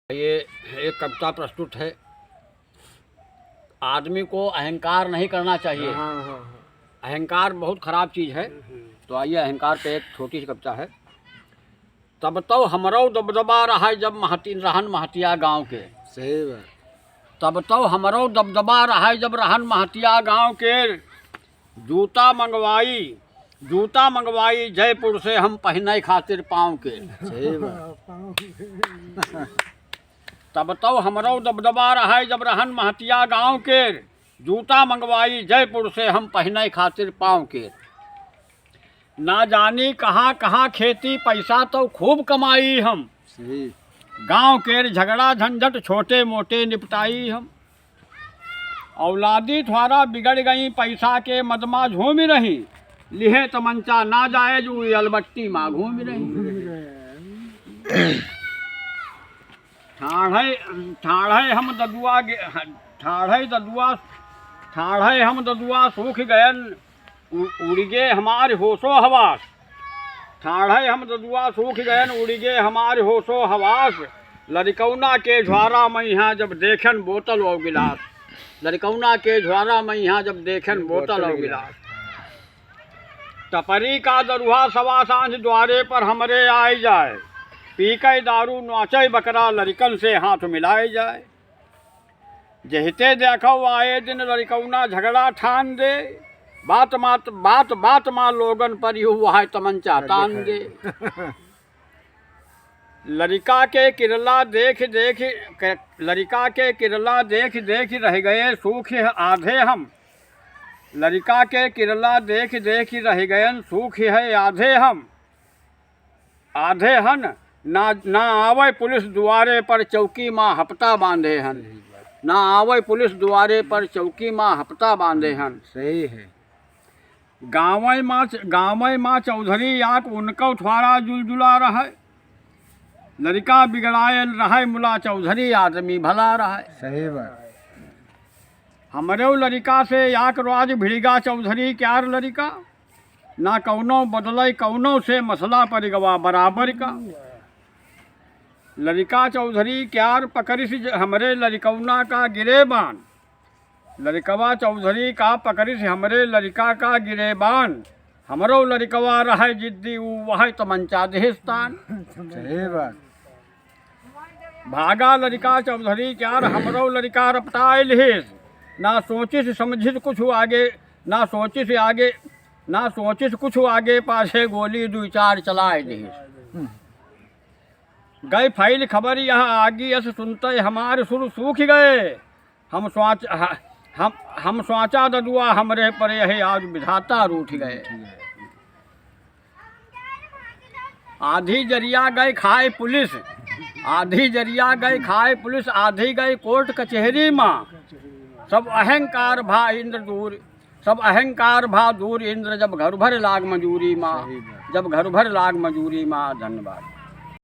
ये एक कविता प्रस्तुत है। आदमी को अहंकार नहीं करना चाहिए। अहंकार बहुत ख़राब चीज़ है। तो आइए अहंकार पे एक छोटी सी कविता है। तब तो हमरो दबदबा रहा जब रहन महतिया गांव के। सही बात। तब तो हमरो दबदबा रहा जब रहन महतिया गांव के। जूता मंगवाई जयपुर से हम पहने खातिर पाँव के। सही बात। तब तो हमरो दबदबा रहा जब रहन महतिया गांव के। जूता मंगवाई जयपुर से हम पहने खातिर पाँव के। ना जानी कहाँ कहाँ खेती पैसा तो खूब कमाई हम। सही। गांव के झगड़ा झंझट छोटे मोटे निपटाई हम। औलादी थोड़ा बिगड़ गई पैसा के मदमा झूम रही। लिहे तमंचा ना जाए जो अलबट्टी माँ घूम रही। ठाढ़े हम ददुआ सूख गयन उड़गे हमारे होशो हवास। ठाढ़े हम ददुआ सूख गयन उड़गे हमारे होशो हवास। लड़कौना के झुआरा में यहाँ जब देखन बोतल और गिलास। लड़कौना के झुआरा में यहाँ जब देखन बोतल और गिलास। टपरी का दरुहा सवा सांझ द्वारे पर हमरे आए जाए। पी के दारू नाचे बकरा लड़कन से हाथ मिलाए जाए। जहते देखो आए दिन लड़कौना झगड़ा ठान दे। बात माँ लोगन पर यू वह तमंचा तान दे। लड़का के किरला देख देख रह गए सूख आधे हम। लड़का के किरला देख रह गए सूख है आधे हम। आधे हन ना आवे पुलिस द्वारे पर चौकी माँ हफ्ता बांधे हन। ना आवे पुलिस द्वारे पर चौकी माँ हफ्ता बांधे हन। सही है। गाँव माँ चौधरी आँख उनको थोड़ा जुलजुला रहे। लड़का बिगड़ाए रहे मुला चौधरी आदमी भला रहे। सही बात। हमरे लड़का से याक राज भिड़गा चौधरी क्यार लड़का। ना कौनो बदले कौनो से मसला पर गवा बराबर का। लड़का चौधरी क्यार पकड़िस हमरे लड़कौना का गिरेबान। लड़कवा चौधरी का पकड़िस हमरे लड़का का गिरेबान। हमरो लड़कवा रहे जिद्दी वह तमंचा देहस्तान। सही बात। भागा लड़का चौधरी क्यार हमरो लड़का रपटाए लिहिस। ना सोचिस समझिस कुछ आगे पाछे गोली दू चार चलाए दिहिस। गए फैल खबर यह आगी अस सुनते हमारे सुर सूख गए। हम स्वाचा ददुआ हमरे पर यही आज विधाता रूठ गए। आधी जरिया गए खाए पुलिस। आधी गए कोर्ट कचहरी माँ। सब अहंकार भा दूर इंद्र जब घर भर लाग मजूरी माँ। धन्यवाद।